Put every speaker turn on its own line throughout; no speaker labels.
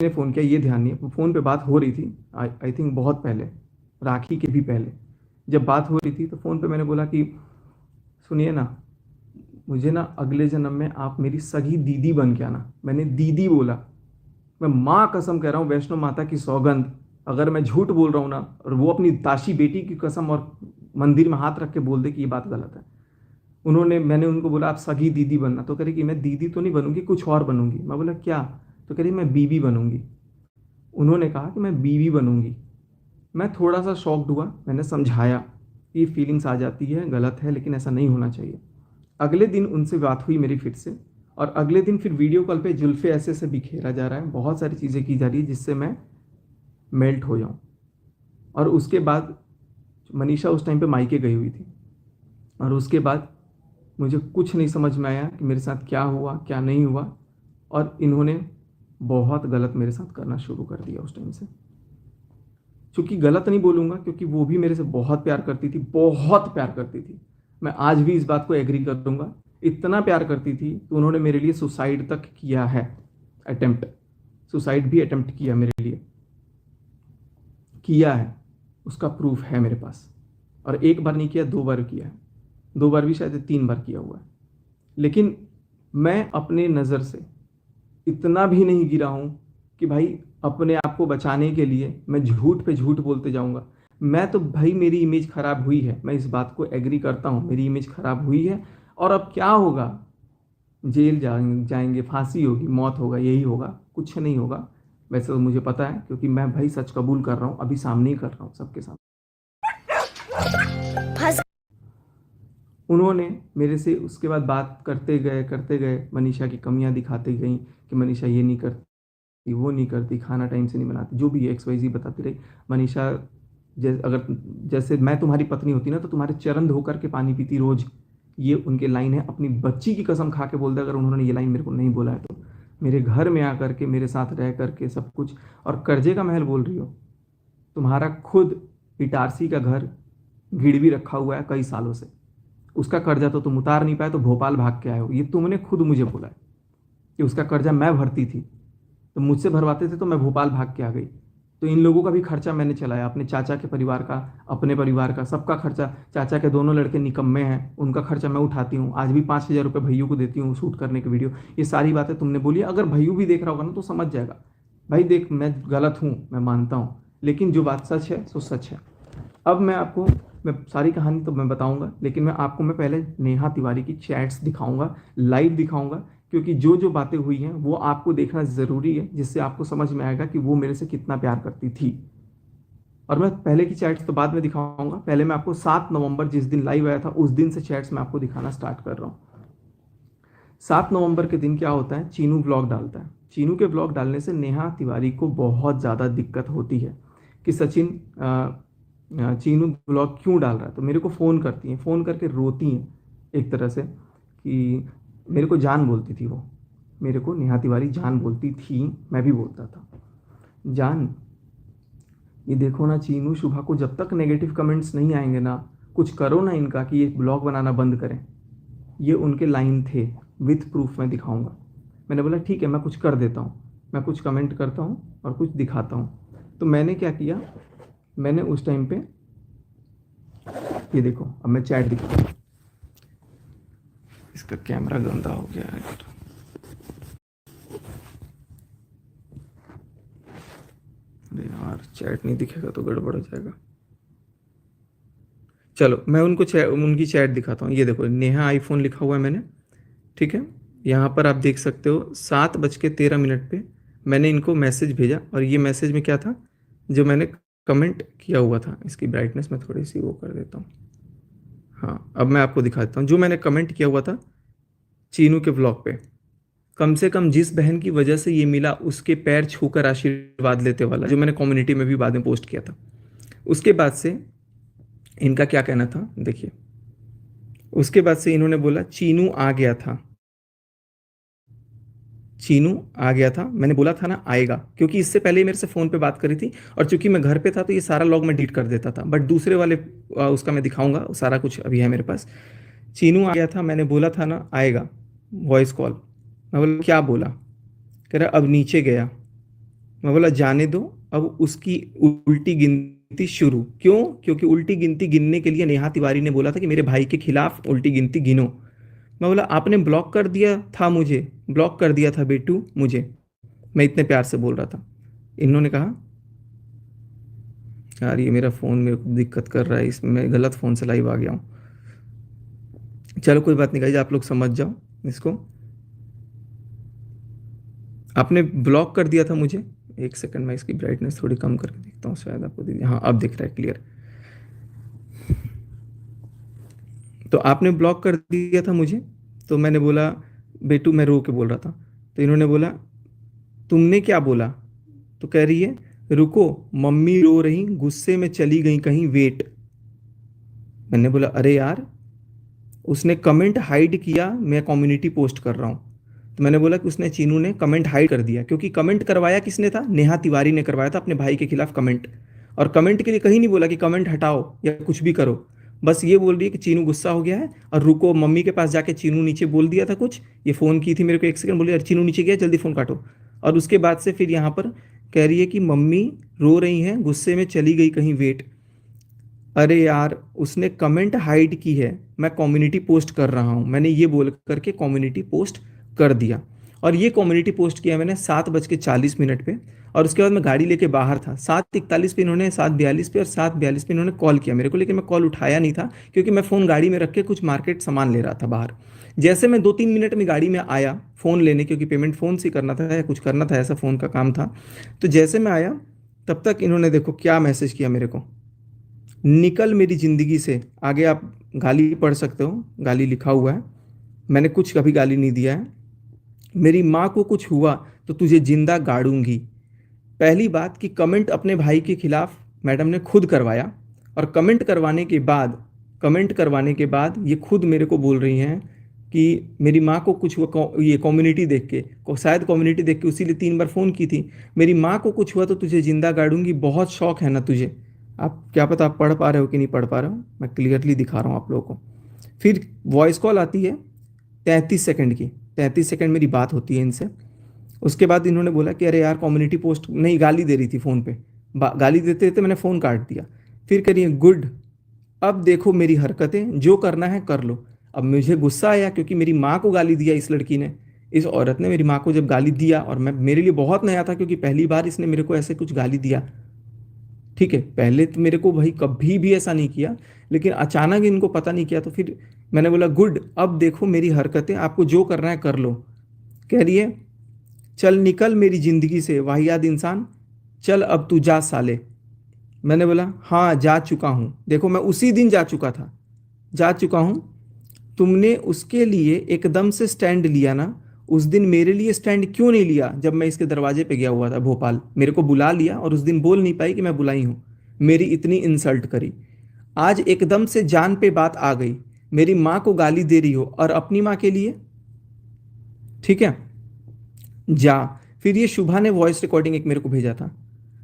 ने फ़ोन किया ये ध्यान नहीं है। फ़ोन पे बात हो रही थी, आई थिंक बहुत पहले, राखी के भी पहले जब बात हो रही थी, तो फ़ोन पे मैंने बोला कि सुनिए ना, मुझे ना अगले जन्म में आप मेरी सगी दीदी बन के आना। मैंने दीदी बोला। मैं माँ कसम कह रहा हूँ, वैष्णो माता की सौगंध, अगर मैं झूठ बोल रहा हूँ ना, और वो अपनी दाशी बेटी की कसम और मंदिर में हाथ रख के बोल दे कि ये बात गलत है। मैंने उनको बोला आप सगी दीदी बनना, तो कह रही कि मैं दीदी तो नहीं बनूंगी, कुछ और बनूंगी। मैं बोला क्या? तो कह रही मैं बीबी बनूंगी। उन्होंने कहा कि मैं बीवी बनूंगी। मैं थोड़ा सा शॉक्ड हुआ, मैंने समझाया कि फीलिंग्स आ जाती है, गलत है, लेकिन ऐसा नहीं होना चाहिए। अगले दिन उनसे बात हुई मेरी फिर से, और अगले दिन फिर वीडियो कॉल पे जुल्फे ऐसे ऐसे बिखेरा जा रहा है, बहुत सारी चीज़ें की जा रही है जिससे मैं मेल्ट हो जाऊं। और उसके बाद मनीषा उस टाइम पे मायके गई हुई थी, और उसके बाद मुझे कुछ नहीं समझ में आया कि मेरे साथ क्या हुआ क्या नहीं हुआ, और इन्होंने बहुत गलत मेरे साथ करना शुरू कर दिया उस टाइम से। चूंकि गलत नहीं बोलूँगा, क्योंकि वो भी मेरे से बहुत प्यार करती थी, बहुत प्यार करती थी। मैं आज भी इस बात को एग्री कर दूंगा, इतना प्यार करती थी तो उन्होंने मेरे लिए सुसाइड तक किया है। अटेम्प्ट, सुसाइड भी अटेम्प्ट किया मेरे लिए, किया है। उसका प्रूफ है मेरे पास। और एक बार नहीं किया, 2 बार किया है। 2 बार भी शायद 3 बार किया हुआ है। लेकिन मैं अपने नज़र से इतना भी नहीं गिरा हूं कि भाई अपने आप को बचाने के लिए मैं झूठ पे झूठ बोलते जाऊंगा। मैं तो भाई, मेरी इमेज खराब हुई है, मैं इस बात को एग्री करता हूं, मेरी इमेज खराब हुई है। और अब क्या होगा? जेल जाएंगे, फांसी होगी, मौत होगा, यही होगा, कुछ नहीं होगा। वैसे तो मुझे पता है, क्योंकि मैं भाई सच कबूल कर रहा हूँ, अभी सामने ही कर रहा हूँ सबके सामने। उन्होंने मेरे से उसके बाद बात करते गए, मनीषा की कमियां दिखाते गई कि मनीषा ये नहीं करती, वो नहीं करती, खाना टाइम से नहीं बनाती, जो भी एक्स वाई जी बताती रही। मनीषा अगर जैसे मैं तुम्हारी पत्नी होती ना, तो तुम्हारे चरण धो करके पानी पीती रोज। ये उनके लाइन है, अपनी बच्ची की कसम खा के बोल दे, अगर उन्होंने ये लाइन मेरे को नहीं बोला है तो। मेरे घर में आकर के, मेरे साथ रह करके सब कुछ, और कर्जे का महल बोल रही हो। तुम्हारा खुद इटारसी का घर गिरवी रखा हुआ है कई सालों से, उसका कर्जा तो तुम उतार नहीं पाए, तो भोपाल भाग के आए हो। ये तुमने खुद मुझे बोला है कि उसका कर्जा मैं भरती थी, तो मुझसे भरवाते थे तो मैं भोपाल भाग के आ गई। तो इन लोगों का भी खर्चा मैंने चलाया, अपने चाचा के परिवार का, अपने परिवार का, सबका खर्चा। चाचा के दोनों लड़के निकम्मे हैं, उनका खर्चा मैं उठाती हूँ। आज भी 5,000 रुपये भैयू को देती हूँ शूट करने की वीडियो। ये सारी बातें तुमने बोली। अगर भैयू भी देख रहा होगा ना, तो समझ जाएगा। भाई देख, मैं गलत हूँ, मैं मानता हूँ, लेकिन जो बात सच है सो सच है। अब मैं सारी कहानी तो मैं बताऊंगा, लेकिन मैं पहले नेहा तिवारी की चैट्स दिखाऊंगा, लाइव दिखाऊंगा, क्योंकि जो जो बातें हुई हैं वो आपको देखना ज़रूरी है, जिससे आपको समझ में आएगा कि वो मेरे से कितना प्यार करती थी। और मैं पहले की चैट्स तो बाद में दिखाऊंगा, पहले मैं आपको 7 नवंबर जिस दिन लाइव आया था, उस दिन से चैट्स मैं आपको दिखाना स्टार्ट कर रहा हूँ। 7 नवंबर के दिन क्या होता है, चीनू ब्लॉग डालता है। चीनू के ब्लॉग डालने से नेहा तिवारी को बहुत ज़्यादा दिक्कत होती है कि सचिन, चीनू ब्लॉग क्यों डाल रहा है। तो मेरे को फ़ोन करती हैं, फ़ोन करके रोती हैं एक तरह से, कि मेरे को जान बोलती थी वो, मेरे को नेहा तिवारी जान बोलती थी, मैं भी बोलता था जान। ये देखो ना चीनू, शुभा को जब तक नेगेटिव कमेंट्स नहीं आएंगे ना, कुछ करो ना इनका कि ये ब्लॉग बनाना बंद करें। ये उनके लाइन थे, विथ प्रूफ मैं दिखाऊंगा। मैंने बोला ठीक है, मैं कुछ कर देता हूँ, मैं कुछ कमेंट करता हूँ और कुछ दिखाता हूँ। तो मैंने क्या किया, मैंने उस टाइम पे, ये देखो, अब मैं चैट दिखाऊँ। इसका कैमरा गंदा हो गया है यार। अरे यार, चैट नहीं दिखेगा तो गड़बड़ हो जाएगा। चलो मैं उनकी चैट दिखाता हूँ। ये देखो, नेहा आईफोन लिखा हुआ है मैंने, ठीक है। यहाँ पर आप देख सकते हो 7:13 पे मैंने इनको मैसेज भेजा, और ये मैसेज में क्या था, जो मैंने कमेंट किया हुआ था। इसकी ब्राइटनेस मैं थोड़ी सी वो कर देता हूँ। हाँ, अब मैं आपको दिखा देता हूँ जो मैंने कमेंट किया हुआ था चीनू के ब्लॉग पे। कम से कम जिस बहन की वजह से ये मिला, उसके पैर छूकर आशीर्वाद लेते वाला, जो मैंने कम्युनिटी में भी बाद में पोस्ट किया था। उसके बाद से इनका क्या कहना था देखिए। उसके बाद से इन्होंने बोला चीनू आ गया था, चीनू आ गया था, मैंने बोला था ना आएगा, क्योंकि इससे पहले ही मेरे से फ़ोन पे बात करी थी। और चूंकि मैं घर पे था तो ये सारा लॉग मैं डिलीट कर देता था, बट दूसरे वाले उसका मैं दिखाऊंगा, सारा कुछ अभी है मेरे पास। चीनू आ गया था, मैंने बोला था ना आएगा, वॉइस कॉल। मैं बोला क्या बोला, कह रहा अब नीचे गया, मैं बोला जाने दो, अब उसकी उल्टी गिनती शुरू। क्यों? क्योंकि उल्टी गिनती गिनने के लिए नेहा तिवारी ने बोला था कि मेरे भाई के खिलाफ उल्टी गिनती गिनो। मैं बोला आपने ब्लॉक कर दिया था मुझे, ब्लॉक कर दिया था बेटू मुझे, मैं इतने प्यार से बोल रहा था। इन्होंने कहा यार ये मेरा फ़ोन मेरे को दिक्कत कर रहा है, इसमें मैं गलत फ़ोन से लाइव आ गया हूँ। चलो कोई बात नहीं गाइज, आप लोग समझ जाओ इसको। आपने ब्लॉक कर दिया था मुझे। एक सेकंड, मैं इसकी ब्राइटनेस थोड़ी कम करके देखता हूँ, शायद आपको दिख, हाँ अब दिख रहा है क्लियर। तो आपने ब्लॉक कर दिया था मुझे, तो मैंने बोला बेटू, मैं रो के बोल रहा था। तो इन्होंने बोला तुमने क्या बोला? तो कह रही है रुको, मम्मी रो रही, गुस्से में चली गई कहीं, वेट। मैंने बोला अरे यार, उसने कमेंट हाइड किया, मैं कम्युनिटी पोस्ट कर रहा हूँ। तो मैंने बोला कि उसने, चीनू ने कमेंट हाइड कर दिया, क्योंकि कमेंट करवाया किसने था? नेहा तिवारी ने करवाया था अपने भाई के खिलाफ कमेंट। और कमेंट के लिए कहीं नहीं बोला कि कमेंट हटाओ या कुछ भी करो, बस ये बोल रही है कि चीनू गुस्सा हो गया है और रुको, मम्मी के पास जाके चीनू नीचे बोल दिया था कुछ, ये फ़ोन की थी मेरे को, एक सेकंड बोली, अरे चीनू नीचे गया, जल्दी फ़ोन काटो। और उसके बाद से फिर यहाँ पर कह रही है कि मम्मी रो रही हैं, गुस्से में चली गई कहीं, वेट। अरे यार, उसने कमेंट हाइड की है, मैं कम्युनिटी पोस्ट कर रहा हूँ, मैंने ये बोल करके कम्युनिटी पोस्ट कर दिया। और ये कम्युनिटी पोस्ट किया मैंने 7:40 पे। और उसके बाद मैं गाड़ी लेके बाहर था, 7:41 पे इन्होंने, 7:42 पे और 7:42 पे इन्होंने कॉल किया मेरे को, लेकिन मैं कॉल उठाया नहीं था, क्योंकि मैं फ़ोन गाड़ी में रख के कुछ मार्केट सामान ले रहा था बाहर। जैसे मैं 2-3 मिनट में गाड़ी में आया फ़ोन लेने, क्योंकि पेमेंट फ़ोन से करना था या कुछ करना था, ऐसा फ़ोन का काम था। तो जैसे मैं आया, तब तक इन्होंने देखो क्या मैसेज किया मेरे को, निकल मेरी ज़िंदगी से। आगे आप गाली पढ़ सकते हो, गाली लिखा हुआ है, मैंने कुछ कभी गाली नहीं दिया है। मेरी माँ को कुछ हुआ तो तुझे जिंदा गाड़ूंगी। पहली बात कि कमेंट अपने भाई के खिलाफ मैडम ने खुद करवाया, और कमेंट करवाने के बाद ये खुद मेरे को बोल रही हैं कि मेरी माँ को कुछ हुआ, ये कम्युनिटी देख के, शायद कम्युनिटी देख के, उसी लिए 3 बार फ़ोन की थी। मेरी माँ को कुछ हुआ तो तुझे जिंदा गाड़ूंगी, बहुत शौक है ना तुझे। आप क्या पता आप पढ़ पा रहे हो कि नहीं पढ़ पा रहे हो, मैं क्लियरली दिखा रहा हूँ आप लोगों को। फिर वॉइस कॉल आती है 33 सेकंड की, 33 सेकंड मेरी बात होती है इनसे। उसके बाद इन्होंने बोला कि अरे यार कम्युनिटी पोस्ट नहीं, गाली दे रही थी फ़ोन पे, गाली देते देते मैंने फ़ोन काट दिया। फिर करिए गुड, अब देखो मेरी हरकतें, जो करना है कर लो। अब मुझे गुस्सा आया, क्योंकि मेरी माँ को गाली दिया इस लड़की ने, इस औरत ने मेरी माँ को जब गाली दिया, और मैं, मेरे लिए बहुत नया था, क्योंकि पहली बार इसने मेरे को ऐसे कुछ गाली दिया। ठीक है, पहले तो मेरे को भाई कभी भी ऐसा नहीं किया, लेकिन अचानक इनको पता नहीं किया, तो फिर मैंने बोला गुड, अब देखो मेरी हरकतें, आपको जो करना है कर लो। कह रही है चल निकल मेरी ज़िंदगी से वाहियात इंसान, चल अब तू जा साले। मैंने बोला हाँ जा चुका हूँ, देखो मैं उसी दिन जा चुका था, जा चुका हूँ। तुमने उसके लिए एकदम से स्टैंड लिया ना, उस दिन मेरे लिए स्टैंड क्यों नहीं लिया? जब मैं इसके दरवाजे पे गया हुआ था भोपाल, मेरे को बुला लिया, और उस दिन बोल नहीं पाई कि मैं बुलाई हूँ, मेरी इतनी इंसल्ट करी। आज एकदम से जान पे बात आ गई, मेरी माँ को गाली दे रही हो, और अपनी माँ के लिए, ठीक है, जा। फिर ये शुभा ने वॉइस रिकॉर्डिंग एक मेरे को भेजा था,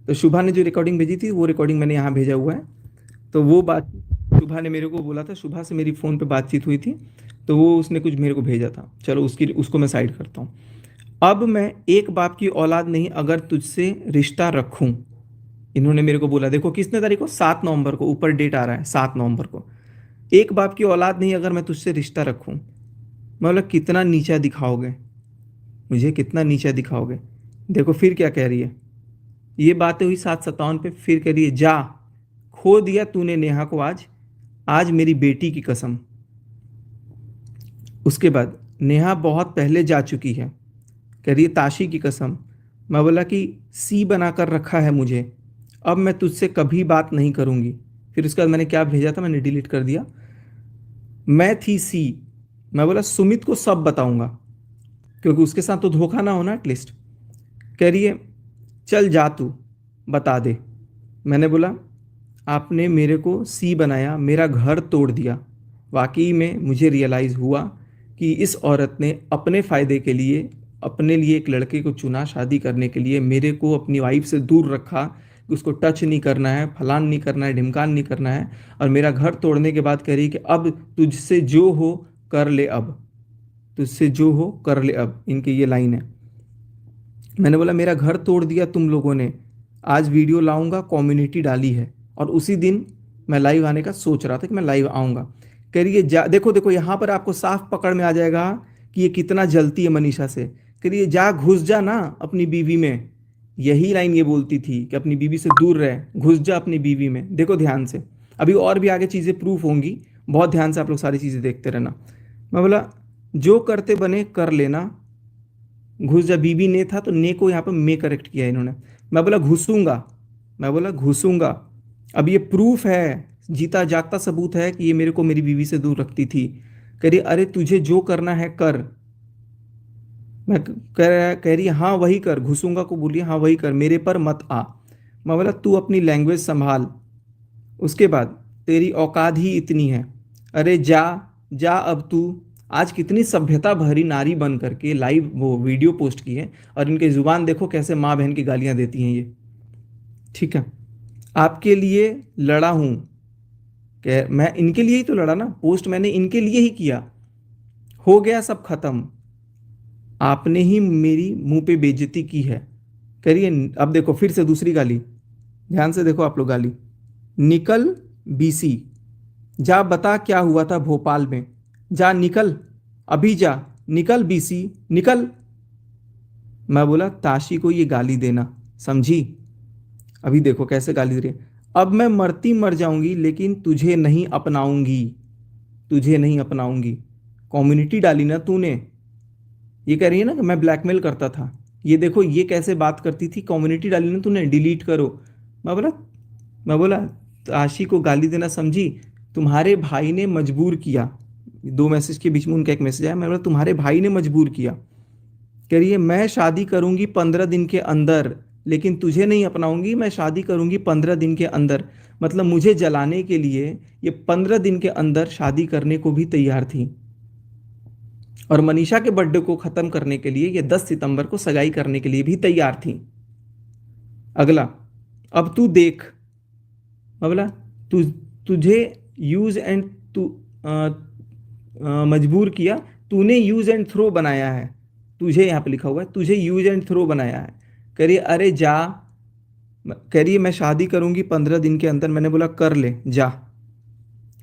तो शुभा ने जो रिकॉर्डिंग भेजी थी, वो रिकॉर्डिंग मैंने यहाँ भेजा हुआ है। तो वो बात शुभा ने मेरे को बोला था, शुभा से मेरी फ़ोन पे बातचीत हुई थी, तो वो उसने कुछ मेरे को भेजा था, चलो उसको मैं साइड करता हूँ। अब मैं एक बाप की औलाद नहीं अगर तुझसे रिश्ता रखूं, इन्होंने मेरे को बोला, देखो किसने तारीख को, 7 नवंबर को, ऊपर डेट आ रहा है 7 नवंबर को। एक बाप की औलाद नहीं अगर मैं तुझसे रिश्ता रखूं, मैं बोला कितना नीचा दिखाओगे मुझे, कितना नीचा दिखाओगे। देखो फिर क्या कह रही है, ये बातें हुई 7:57 पे, फिर कह रही है जा, खो दिया तूने नेहा को आज, आज मेरी बेटी की कसम। उसके बाद नेहा बहुत पहले जा चुकी है, कह रही है ताशी की कसम। मैं बोला कि सी बना कर रखा है मुझे, अब मैं तुझसे कभी बात नहीं करूँगी। फिर उसके बाद मैंने क्या भेजा था, मैंने डिलीट कर दिया, मैं थी सी। मैं बोला सुमित को सब बताऊंगा, क्योंकि उसके साथ तो धोखा ना होना एटलीस्ट। कह रही है चल जा तू, बता दे। मैंने बोला आपने मेरे को सी बनाया, मेरा घर तोड़ दिया। वाकई में मुझे रियलाइज़ हुआ कि इस औरत ने अपने फ़ायदे के लिए, अपने लिए एक लड़के को चुना शादी करने के लिए, मेरे को अपनी वाइफ से दूर रखा, कि उसको टच नहीं करना है, फलान नहीं करना है, ढिमकान नहीं करना है। और मेरा घर तोड़ने के बाद कह रही कि अब तुझसे जो हो कर ले, अब तुझसे जो हो कर ले, अब इनकी ये लाइन है। मैंने बोला मेरा घर तोड़ दिया तुम लोगों ने, आज वीडियो लाऊंगा, कम्युनिटी डाली है। और उसी दिन मैं लाइव आने का सोच रहा था कि मैं लाइव आऊंगा। कह रही है जा, देखो देखो यहाँ पर आपको साफ पकड़ में आ जाएगा कि ये कितना जलती है मनीषा से। कह रही है जा घुस जा ना अपनी बीवी में। यही लाइन ये बोलती थी कि अपनी बीवी से दूर रहे, घुस जा अपनी बीवी में। देखो ध्यान से, अभी और भी आगे चीज़ें प्रूफ होंगी, बहुत ध्यान से आप लोग सारी चीज़ें देखते रहना। मैं बोला जो करते बने कर लेना, घुस जा। बीबी ने था तो ने को यहाँ पर मैं करेक्ट किया इन्होंने। मैं बोला घुसूंगा, मैं बोला घुसूंगा। अब ये प्रूफ है, जीता जागता सबूत है कि ये मेरे को मेरी बीवी से दूर रखती थी। कह रही अरे तुझे जो करना है कर। मैं कह रही हाँ वही कर, घुसूंगा को बोलिए हाँ वही कर, मेरे पर मत आ। मैं बोला तू अपनी लैंग्वेज संभाल। उसके बाद तेरी औकात ही इतनी है, अरे जा जा अब तू। आज कितनी सभ्यता भरी नारी बन करके लाइव वो वीडियो पोस्ट की है, और इनकी जुबान देखो कैसे माँ बहन की गालियां देती हैं ये। ठीक है, आपके लिए लड़ा हूं, मैं इनके लिए ही तो लड़ा ना, पोस्ट मैंने इनके लिए ही किया। हो गया सब खत्म, आपने ही मेरी मुंह पे बेइज्जती की है। करिए अब देखो फिर से दूसरी गाली, ध्यान से देखो आप लोग गाली। निकल बीसी, जा बता क्या हुआ था भोपाल में, जा निकल, अभी जा, निकल बीसी निकल। मैं बोला ताशी को ये गाली देना, समझी? अभी देखो कैसे गाली दे रही है। अब मैं मरती मर जाऊंगी लेकिन तुझे नहीं अपनाऊंगी, तुझे नहीं अपनाऊंगी। कम्युनिटी डाली ना तूने, ये कह रही है ना कि मैं ब्लैकमेल करता था। ये देखो ये कैसे बात करती थी, कम्युनिटी डाली ना तूने, डिलीट करो। मैं बोला मैं बोला आशी को गाली देना समझी? तुम्हारे भाई ने मजबूर किया। दो मैसेज के बीच में उनका एक मैसेज आया, मैं बोला तुम्हारे भाई ने मजबूर किया। कह रही है मैं शादी करूंगी 15 दिन के अंदर, लेकिन तुझे नहीं अपनाऊंगी, मैं शादी करूंगी 15 दिन के अंदर। मतलब मुझे जलाने के लिए ये 15 दिन के अंदर शादी करने को भी तैयार थी, और मनीषा के बर्थडे को खत्म करने के लिए ये 10 सितंबर को सगाई करने के लिए भी तैयार थी। अगला, अब तू देख। मैं बोला तुझे यूज एंड तू मजबूर किया, तूने यूज एंड थ्रो बनाया है। तुझे यहाँ पे लिखा हुआ है तुझे यूज एंड थ्रो बनाया है। कह रही अरे जा, कह रही है मैं शादी करूंगी 15 दिन के अंदर। मैंने बोला कर ले जा।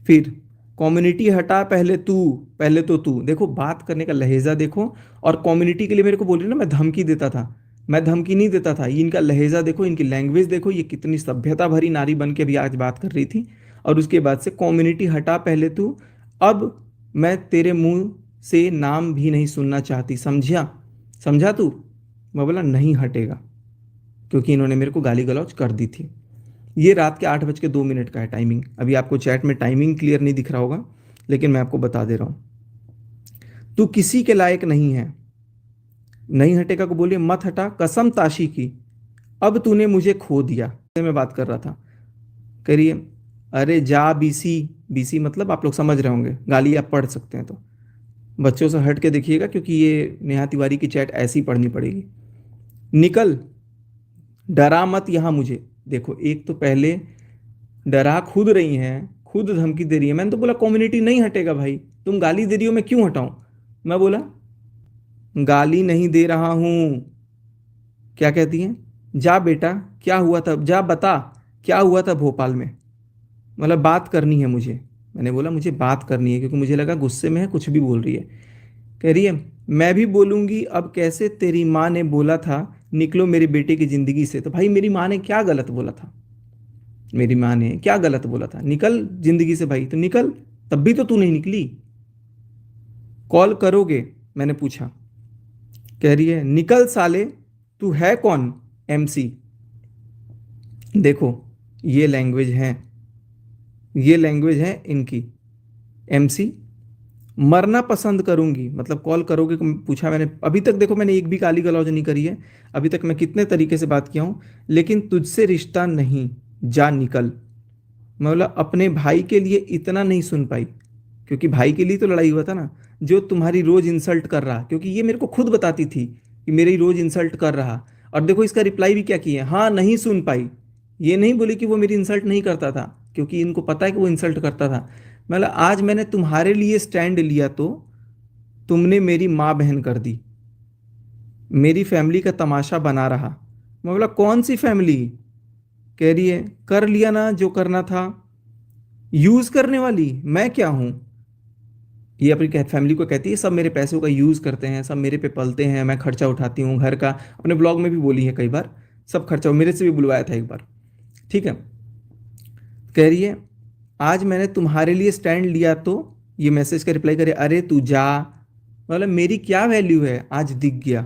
फिर कम्युनिटी हटा पहले तू, पहले तो तू। देखो बात करने का लहजा देखो, और कम्युनिटी के लिए मेरे को बोल रही ना मैं धमकी देता था, मैं धमकी नहीं देता था। ये इनका लहजा देखो, इनकी लैंग्वेज देखो, ये कितनी सभ्यता भरी नारी बन के अभी आज बात कर रही थी। और उसके बाद से कम्युनिटी हटा पहले तू, अब मैं तेरे मुंह से नाम भी नहीं सुनना चाहती, समझा? समझा तू? मैं बोला नहीं हटेगा, क्योंकि इन्होंने मेरे को गाली गलौज कर दी थी। ये रात के 8:02 का है टाइमिंग। अभी आपको चैट में टाइमिंग क्लियर नहीं दिख रहा होगा, लेकिन मैं आपको बता दे रहा हूं। तू किसी के लायक नहीं है। नहीं हटेगा को बोलिए मत हटा, कसम ताशी की, अब तूने मुझे खो दिया। मैं बात कर रहा था। करिए अरे जा बीसी, बीसी मतलब आप लोग समझ रहे होंगे, गाली आप पढ़ सकते हैं तो बच्चों से हट के देखिएगा, क्योंकि ये नेहा तिवारी की चैट ऐसी पढ़नी पड़ेगी। निकल, डरा मत यहां मुझे। देखो एक तो पहले डरा खुद रही हैं, खुद धमकी दे रही है। मैंने तो बोला कम्युनिटी नहीं हटेगा भाई, तुम गाली दे रही हो मैं क्यों हटाऊं। मैं बोला गाली नहीं दे रहा हूं। क्या कहती है, जा बेटा क्या हुआ था, जा बता क्या हुआ था भोपाल में। मतलब बात करनी है मुझे। मैंने बोला मुझे बात करनी है, क्योंकि मुझे लगा गुस्से में है कुछ भी बोल रही है। कह रही है मैं भी बोलूंगी, अब कैसे तेरी माँ ने बोला था निकलो मेरे बेटे की जिंदगी से। तो भाई मेरी माँ ने क्या गलत बोला था, मेरी माँ ने क्या गलत बोला था? निकल जिंदगी से भाई, तो निकल। तब भी तो तू नहीं निकली। कॉल करोगे, मैंने पूछा। कह रही है निकल साले, तू है कौन, एमसी। देखो ये लैंग्वेज है, ये लैंग्वेज है इनकी, एमसी। मरना पसंद करूंगी, मतलब कॉल करोगे पूछा मैंने। अभी तक देखो मैंने एक भी गाली गलौज नहीं करी है, अभी तक मैं कितने तरीके से बात किया हूं। लेकिन तुझसे रिश्ता नहीं, जा निकल। मैं बोला अपने भाई के लिए इतना नहीं सुन पाई, क्योंकि भाई के लिए तो लड़ाई हुआ था ना, जो तुम्हारी रोज इंसल्ट कर रहा, क्योंकि ये मेरे को खुद बताती थी कि मेरी रोज इंसल्ट कर रहा। और देखो इसका रिप्लाई भी क्या किया, हाँ नहीं सुन पाई। ये नहीं बोली कि वो मेरी इंसल्ट नहीं करता था, क्योंकि इनको पता है कि वो इंसल्ट करता था। मतलब आज मैंने तुम्हारे लिए स्टैंड लिया तो तुमने मेरी माँ बहन कर दी। मेरी फैमिली का तमाशा बना रहा। मैं बोला कौन सी फैमिली? कह रही है कर लिया ना जो करना था। यूज करने वाली मैं क्या हूं? ये अपनी फैमिली को कहती है सब मेरे पैसों का यूज करते हैं, सब मेरे पे पलते हैं, मैं खर्चा उठाती हूँ घर का। अपने ब्लॉग में भी बोली है कई बार, सब खर्चा मेरे से भी बुलवाया था एक बार। ठीक है। कह रही है आज मैंने तुम्हारे लिए स्टैंड लिया तो ये मैसेज का रिप्लाई करे अरे तू जा। मतलब मेरी क्या वैल्यू है आज दिख गया।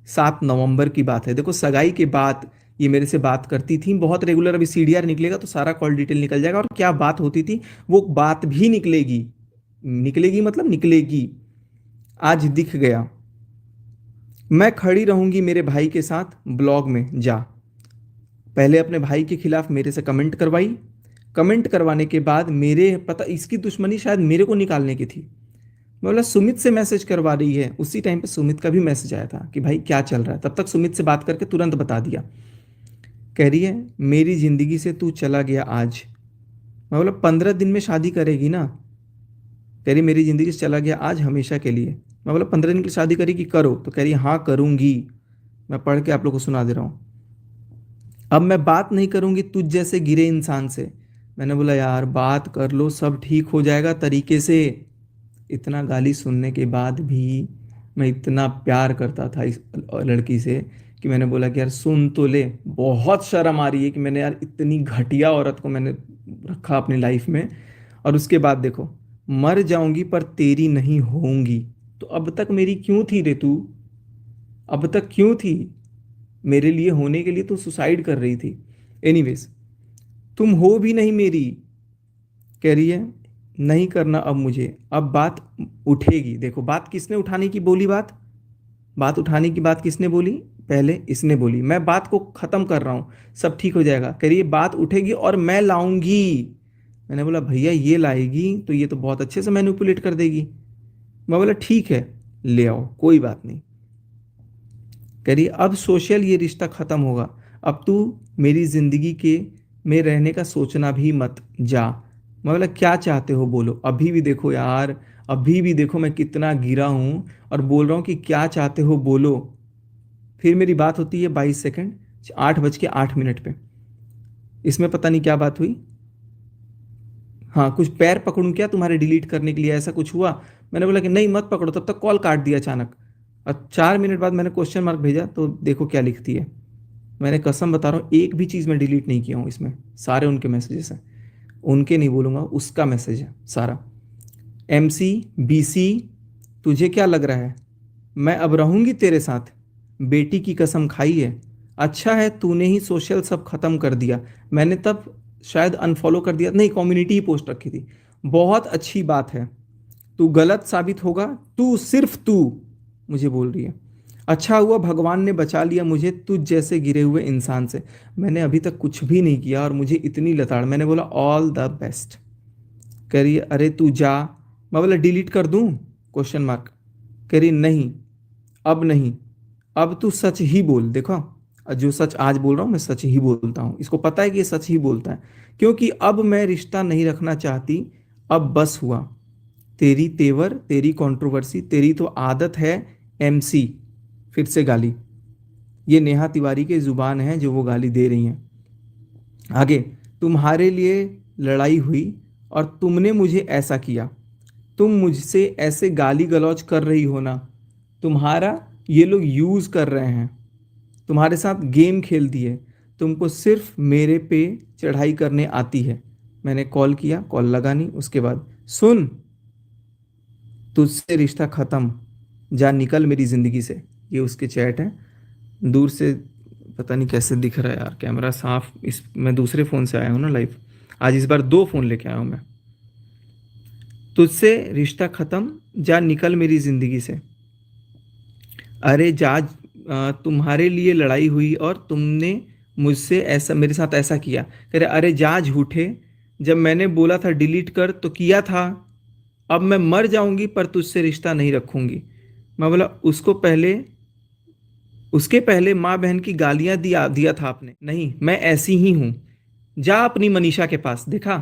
7 नवंबर की बात है, देखो सगाई के बाद ये मेरे से बात करती थी बहुत रेगुलर। अभी सीडीआर निकलेगा तो सारा कॉल डिटेल निकल जाएगा और क्या बात होती थी वो बात भी निकलेगी। निकलेगी मतलब निकलेगी। आज दिख गया। मैं खड़ी रहूंगी मेरे भाई के साथ ब्लॉग में जा। पहले अपने भाई के खिलाफ मेरे से कमेंट करवाई। कमेंट करवाने के बाद मेरे पता इसकी दुश्मनी शायद मेरे को निकालने की थी। मैं बोला सुमित से मैसेज करवा रही है। उसी टाइम पे सुमित का भी मैसेज आया था कि भाई क्या चल रहा है। तब तक सुमित से बात करके तुरंत बता दिया। कह रही है मेरी जिंदगी से तू चला गया आज। मैं बोला 15 दिन में शादी करेगी ना? कह रही मेरी जिंदगी से चला गया आज हमेशा के लिए। मैं बोला 15 दिन की शादी करेगी करो, तो कह रही हाँ करूंगी। मैं पढ़ के आप लोग को सुना दे रहा हूँ। अब मैं बात नहीं करूंगी तुझ जैसे गिरे इंसान से। मैंने बोला यार बात कर लो सब ठीक हो जाएगा तरीके से। इतना गाली सुनने के बाद भी मैं इतना प्यार करता था इस लड़की से कि मैंने बोला कि यार सुन तो ले। बहुत शर्म आ रही है कि मैंने यार इतनी घटिया औरत को मैंने रखा अपनी लाइफ में। और उसके बाद देखो मर जाऊंगी पर तेरी नहीं होऊंगी। तो अब तक मेरी क्यों थी रे तू? अब तक क्यों थी? मेरे लिए होने के लिए तो सुसाइड कर रही थी। एनीवेज तुम हो भी नहीं मेरी। कह रही है नहीं करना अब मुझे। अब बात उठेगी। देखो बात किसने उठाने की बोली? बात उठाने की बात किसने बोली? पहले इसने बोली। मैं बात को खत्म कर रहा हूं सब ठीक हो जाएगा। कह रही है बात उठेगी और मैं लाऊंगी। मैंने बोला भैया ये लाएगी तो ये तो बहुत अच्छे से मैनिपुलेट कर देगी। मैं बोला ठीक है ले आओ कोई बात नहीं। कह रही अब सोशल ये रिश्ता खत्म होगा। अब तू मेरी जिंदगी के में रहने का सोचना भी मत जा। मैं बोला क्या चाहते हो बोलो। अभी भी देखो यार, अभी भी देखो मैं कितना गिरा हूं और बोल रहा हूं कि क्या चाहते हो बोलो। फिर मेरी बात होती है 22 सेकंड 8:08 पे। इसमें पता नहीं क्या बात हुई। हाँ कुछ पैर पकड़ूं क्या तुम्हारे डिलीट करने के लिए, ऐसा कुछ हुआ? मैंने बोला कि नहीं मत पकड़ो। तब तक कॉल काट दिया अचानक। और 4 मिनट बाद मैंने क्वेश्चन मार्क भेजा तो देखो क्या लिखती है। मैंने कसम बता रहा हूँ एक भी चीज़ मैं डिलीट नहीं किया हूँ इसमें। सारे उनके मैसेजेस हैं। उनके नहीं बोलूँगा उसका मैसेज है सारा। MC BC तुझे क्या लग रहा है मैं अब रहूँगी तेरे साथ? बेटी की कसम खाई है। अच्छा है तूने ही सोशल सब खत्म कर दिया। मैंने तब शायद अनफॉलो कर दिया, नहीं कम्युनिटी ही पोस्ट रखी थी। बहुत अच्छी बात है। तू गलत साबित होगा, तू सिर्फ तू। मुझे बोल रही है अच्छा हुआ भगवान ने बचा लिया मुझे तुझ जैसे गिरे हुए इंसान से। मैंने अभी तक कुछ भी नहीं किया और मुझे इतनी लताड़। मैंने बोला ऑल द बेस्ट। कह रही है अरे तू जा। मैं बोला डिलीट कर दूं? Question mark. कह रही नहीं अब नहीं। अब तू सच ही बोल। देखो जो सच आज बोल रहा हूँ मैं सच ही बोलता हूँ। इसको पता है कि ये सच ही बोलता है क्योंकि अब मैं रिश्ता नहीं रखना चाहती। अब बस हुआ। तेरी तेवर तेरी कंट्रोवर्सी तेरी तो आदत है। MC फिर से गाली। ये नेहा तिवारी के जुबान है जो वो गाली दे रही हैं। आगे तुम्हारे लिए लड़ाई हुई और तुमने मुझे ऐसा किया। तुम मुझसे ऐसे गाली गलौज कर रही हो ना। तुम्हारा ये लोग यूज़ कर रहे हैं। तुम्हारे साथ गेम खेलती है। तुमको सिर्फ मेरे पे चढ़ाई करने आती है। मैंने कॉल किया कॉल लगा नहीं। उसके बाद सुन तुझसे रिश्ता ख़त्म जा निकल मेरी ज़िंदगी से। ये उसके चैट है। दूर से पता नहीं कैसे दिख रहा है यार कैमरा साफ। इस मैं दूसरे फ़ोन से आया हूँ ना लाइव। आज इस बार 2 फ़ोन लेके आया हूँ मैं। तुझसे रिश्ता ख़त्म जा निकल मेरी ज़िंदगी से। अरे जा तुम्हारे लिए लड़ाई हुई और तुमने मुझसे ऐसा मेरे साथ ऐसा किया। कह रहे अरे जा झूठे। जब मैंने बोला था डिलीट कर तो किया था। अब मैं मर जाऊंगी पर तुझसे रिश्ता नहीं रखूंगी। मैं बोला उसके पहले माँ बहन की गालियां दिया दिया था आपने। नहीं मैं ऐसी ही हूँ। जा अपनी मनीषा के पास। देखा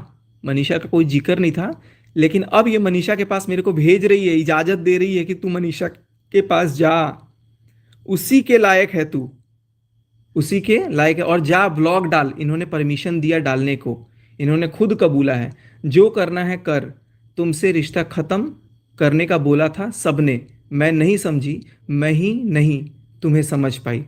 मनीषा का कोई जिक्र नहीं था लेकिन अब ये मनीषा के पास मेरे को भेज रही है, इजाज़त दे रही है कि तू मनीषा के पास जा। उसी के लायक है तू, उसी के लायक है, और जा ब्लॉग डाल। इन्होंने परमिशन दिया डालने को, इन्होंने खुद कबूला है। जो करना है कर, तुमसे रिश्ता खत्म करने का बोला था सबने, मैं नहीं समझी, मैं ही नहीं तुम्हें समझ पाई।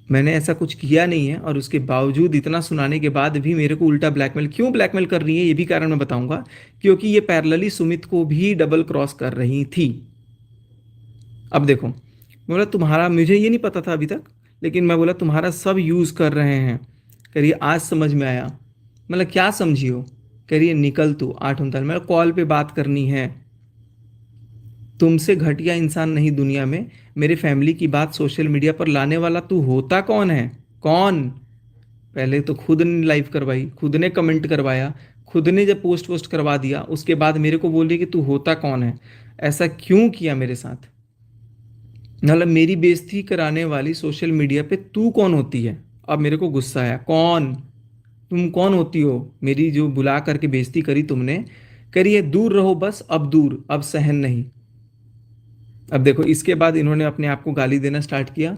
मैंने ऐसा कुछ किया नहीं है, और उसके बावजूद इतना सुनाने के बाद भी मेरे को उल्टा ब्लैकमेल, क्यों ब्लैकमेल कर रही है ये भी कारण मैं बताऊंगा। क्योंकि ये पैरेलली सुमित को भी डबल क्रॉस कर रही थी। अब देखो, मैं बोला तुम्हारा, मुझे ये नहीं पता था अभी तक, लेकिन मैं बोला तुम्हारा सब यूज़ कर रहे हैं। कह रही है आज समझ में आया। मतलब क्या समझी हो? कह रही है निकल तू 8:39, मेरा कॉल पे बात करनी है। तुमसे घटिया इंसान नहीं दुनिया में। मेरे फैमिली की बात सोशल मीडिया पर लाने वाला तू होता कौन है? कौन? पहले तो खुद ने लाइव करवाई, खुद ने कमेंट करवाया, खुद ने जब पोस्ट वोस्ट करवा दिया, उसके बाद मेरे को बोल रही कि तू होता कौन है? ऐसा क्यों किया मेरे साथ? मतलब मेरी बेइज्जती कराने वाली सोशल मीडिया पे तू कौन होती है? अब मेरे को गुस्सा आया, कौन? तुम कौन होती हो? मेरी जो बुला करके बेइज्जती करी तुमने, करी है दूर रहो बस, अब दूर, अब सहन नहीं। अब देखो, इसके बाद इन्होंने अपने आप को गाली देना स्टार्ट किया,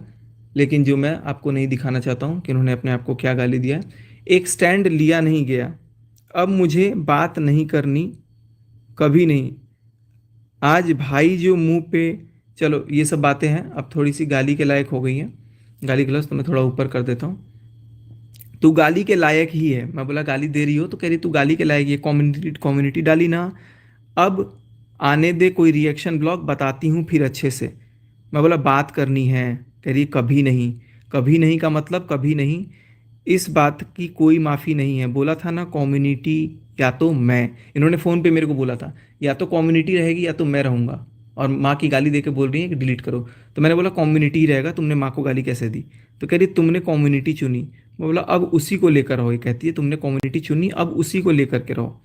लेकिन जो मैं आपको नहीं दिखाना चाहता हूँ कि इन्होंने अपने आप को क्या गाली दिया। एक स्टैंड लिया नहीं गया, अब मुझे बात नहीं करनी, कभी नहीं। आज भाई जो मुंह पे, चलो ये सब बातें हैं, अब थोड़ी सी गाली के लायक हो गई हैं। गाली गलौज तो मैं थोड़ा ऊपर कर देता हूँ। तू गाली के लायक ही है। मैं बोला गाली दे रही हो? तो कह रही तू गाली के लायक, ये कम्युनिटी कम्युनिटी डाली ना। अब आने दे कोई रिएक्शन ब्लॉग, बताती हूँ फिर अच्छे से। मैं बोला बात करनी है। कह रही कभी नहीं। कभी नहीं का मतलब कभी नहीं, इस बात की कोई माफ़ी नहीं है। बोला था ना कम्युनिटी या तो मैं, इन्होंने फ़ोन पे मेरे को बोला था या तो कम्युनिटी रहेगी या तो मैं रहूँगा, और माँ की गाली दे के बोल रही है कि डिलीट करो। तो मैंने बोला कम्युनिटी ही रहेगा, तुमने माँ को गाली कैसे दी? तो कह रही तुमने कम्युनिटी चुनी। मैं बोला अब उसी को लेकर रहो। ये कहती है तुमने कम्युनिटी चुनी, अब उसी को लेकर के रहो।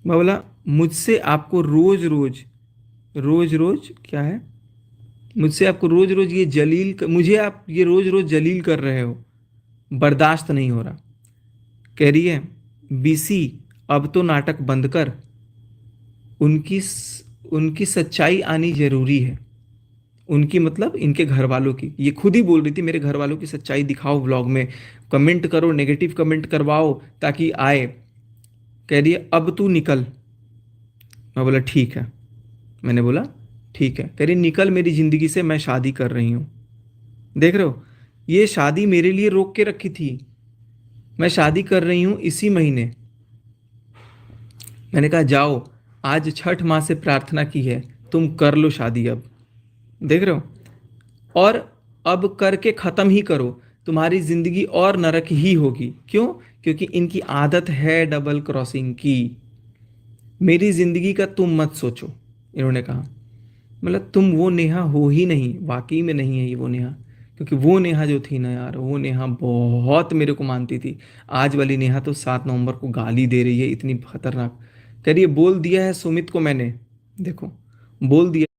मैं बोला मुझसे आपको रोज़ रोज़, रोज़ रोज़ क्या है, मुझसे आपको रोज़ रोज़ ये मुझे आप ये रोज़ रोज़ जलील कर रहे हो, बर्दाश्त नहीं हो रहा। कह रही है बीसी अब तो नाटक बंद कर, उनकी उनकी सच्चाई आनी जरूरी है। उनकी मतलब इनके घर वालों की, ये खुद ही बोल रही थी मेरे घर वालों की सच्चाई दिखाओ व्लॉग में, कमेंट करो, नेगेटिव कमेंट करवाओ ताकि आए। कह रही है अब तू निकल। मैं बोला ठीक है। मैंने बोला ठीक है। कह रही निकल मेरी ज़िंदगी से, मैं शादी कर रही हूँ। देख रहे हो, ये शादी मेरे लिए रोक के रखी थी। मैं शादी कर रही हूँ इसी महीने। मैंने कहा जाओ, आज छठ माँ से प्रार्थना की है, तुम कर लो शादी अब। देख रहे हो, और अब करके ख़त्म ही करो, तुम्हारी ज़िंदगी और नरक ही होगी। क्यों? क्योंकि इनकी आदत है डबल क्रॉसिंग की। मेरी ज़िंदगी का तुम मत सोचो, इन्होंने कहा। मतलब तुम वो नेहा हो ही नहीं, वाकई में नहीं है ये वो नेहा। क्योंकि वो नेहा जो थी ना यार, वो नेहा बहुत मेरे को मानती थी। आज वाली नेहा तो 7 नवंबर को गाली दे रही है, इतनी खतरनाक। कह रही है बोल दिया है सुमित को मैंने, देखो बोल दिया।